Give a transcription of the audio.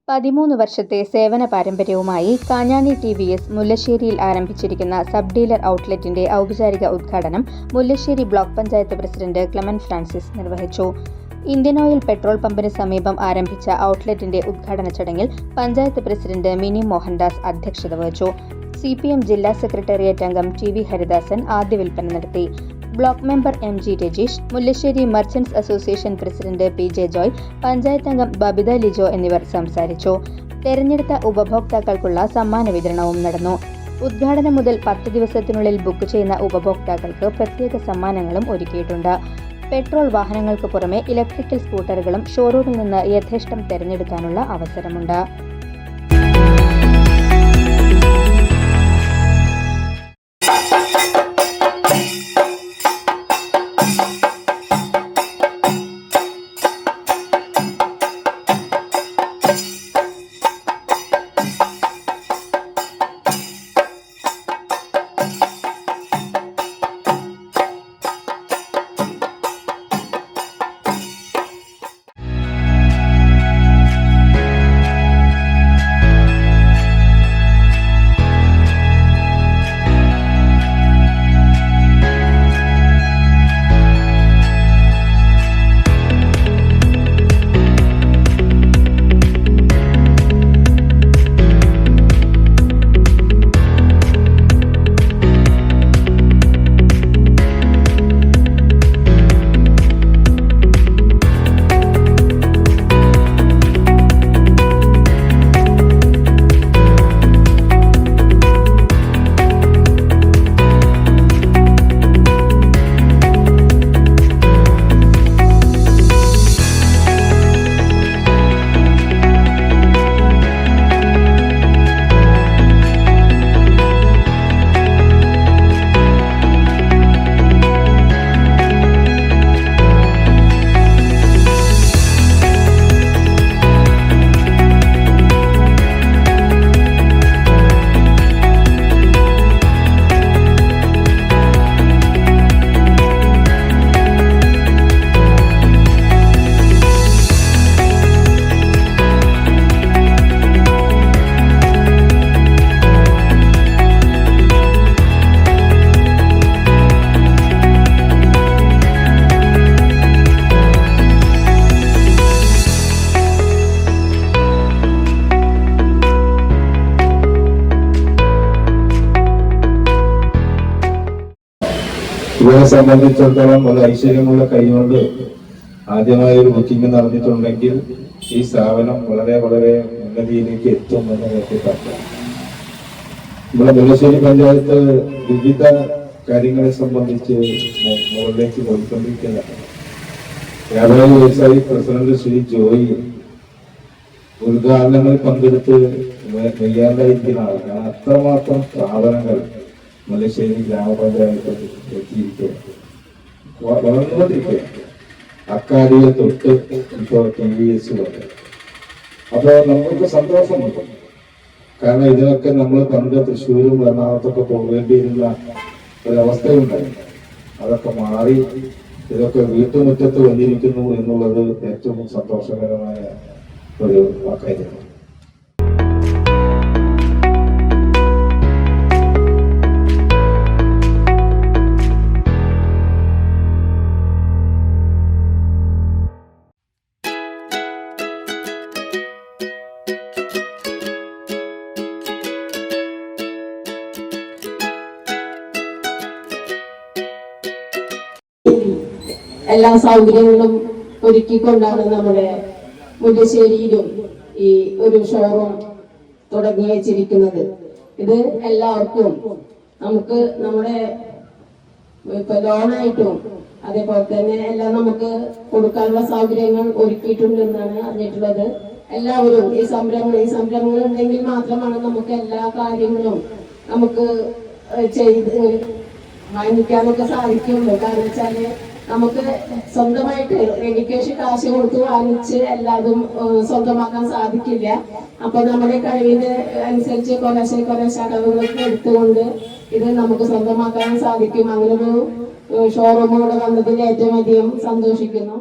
13 വർഷത്തെ സേവന പാരമ്പര്യവുമായി കാഞ്ഞാണി TVS മുല്ലശ്ശേരിയിൽ ആരംഭിച്ചിരിക്കുന്ന സബ് ഡീലർ ഔട്ട്ലെറ്റിന്റെ ഔപചാരിക ഉദ്ഘാടനം Mullassery block panchayat president Clement Francis നിർവഹിച്ചു. ഇന്ത്യൻ ഓയിൽ പെട്രോൾ പമ്പിന് സമീപം ആരംഭിച്ച ഔട്ട്ലെറ്റിന്റെ ഉദ്ഘാടന ചടങ്ങിൽ പഞ്ചായത്ത് പ്രസിഡന്റ് മിനി മോഹൻദാസ് അധ്യക്ഷത വഹിച്ചു. CPM ജില്ലാ സെക്രട്ടേറിയറ്റ് അംഗം TV ഹരിദാസൻ ആദ്യ വിൽപ്പന നടത്തി. Block member MG Rajeesh, Mullassery merchants association president PJ Joy, panchayat അംഗം ബബിത ലിജോ എന്നിവർ സംസാരിച്ചു. തെരഞ്ഞെടുത്ത ഉപഭോക്താക്കൾക്കുള്ള സമ്മാന വിതരണവും നടന്നു. ഉദ്ഘാടനം മുതൽ 10 ദിവസത്തിനുള്ളിൽ ബുക്ക് ചെയ്യുന്ന ഉപഭോക്താക്കൾക്ക് പ്രത്യേക സമ്മാനങ്ങളും ഒരുക്കിയിട്ടുണ്ട്. പെട്രോൾ വാഹനങ്ങൾക്ക് പുറമെ ഇലക്ട്രിക്കൽ സ്കൂട്ടറുകളും ഷോറൂമിൽ നിന്ന് യഥേഷ്ടം തെരഞ്ഞെടുക്കാനുള്ള അവസരമുണ്ട്. ഇവരെ സംബന്ധിച്ചിടത്തോളം ഒരു ഐശ്വര്യമുള്ള കൈകൊണ്ട് ആദ്യമായി ഒരു ബുക്കിംഗ് നടന്നിട്ടുണ്ടെങ്കിൽ ഈ സ്ഥാപനം വളരെ വളരെ ഉന്നതിയിലേക്ക് എത്തുമെന്ന് വ്യക്തമാക്കാം. നമ്മുടെ മുല്ലശ്ശേരി പഞ്ചായത്ത് വിവിധ കാര്യങ്ങളെ സംബന്ധിച്ച് മുകളിലേക്ക് പോയിക്കൊണ്ടിരിക്കുന്നതാണ്. വ്യാപാരി വ്യവസായി പ്രസിഡന്റ് ശ്രീ ജോയി ഉദ്ഘാടനങ്ങളിൽ പങ്കെടുത്ത് വയ്യാണ്ടായിരിക്കുന്ന ആൾക്കാണ്. അത്രമാത്രം സ്ഥാപനങ്ങൾ മുല്ലശ്ശേരി ഗ്രാമപഞ്ചായത്ത് എത്തിയിരിക്കുകയാണ്, വളർന്നുകൊണ്ടിരിക്കുകയാണ്. അക്കാരിയെ തൊട്ട് ഇപ്പോൾ TVS വരെ. അപ്പോൾ നമുക്ക് സന്തോഷമുണ്ട്. കാരണം ഇതിനൊക്കെ നമ്മൾ പണ്ട് തൃശ്ശൂരും എറണാകുളത്തൊക്കെ പോകേണ്ടിയിരുന്ന ഒരവസ്ഥയുണ്ടായി. അതൊക്കെ മാറി ഇതൊക്കെ വീട്ടുമുറ്റത്ത് വന്നിരിക്കുന്നു എന്നുള്ളത് ഏറ്റവും സന്തോഷകരമായ ഒരു കാര്യമാണ്. എല്ലാ സൗകര്യങ്ങളും ഒരുക്കിക്കൊണ്ടാണ് നമ്മുടെ മുല്ലശ്ശേരിയിലും ഈ ഒരു ഷോറൂം തുടങ്ങി വെച്ചിരിക്കുന്നത്. ഇത് എല്ലാവർക്കും നമുക്ക് നമ്മുടെ ഇപ്പൊ ലോണായിട്ടും അതേപോലെ തന്നെ എല്ലാം നമുക്ക് കൊടുക്കാനുള്ള സൗകര്യങ്ങൾ ഒരുക്കിയിട്ടുണ്ടെന്നാണ് അറിഞ്ഞിട്ടുള്ളത്. എല്ലാവരും ഈ സംരംഭങ്ങൾ ഉണ്ടെങ്കിൽ മാത്രമാണ് നമുക്ക് എല്ലാ കാര്യങ്ങളും നമുക്ക് ചെയ്ത് വാങ്ങിക്കാനൊക്കെ സാധിക്കുള്ളൂ. കാരണം വെച്ചാല് നമുക്ക് സ്വന്തമായിട്ട് എഡ്യൂക്കേഷൻ കാശ് കൊടുത്ത് വാങ്ങിച്ച് എല്ലാതും സ്വന്തമാക്കാൻ സാധിക്കില്ല. അപ്പൊ നമ്മുടെ കഴിവിന് അനുസരിച്ച് കുറേശ്ശെ അടവുകളൊക്കെ എടുത്തുകൊണ്ട് ഇത് നമുക്ക് സ്വന്തമാക്കാൻ സാധിക്കും. അങ്ങനൊരു ഷോറൂം കൂടെ വന്നതിൽ ഏറ്റവും അധികം സന്തോഷിക്കുന്നു.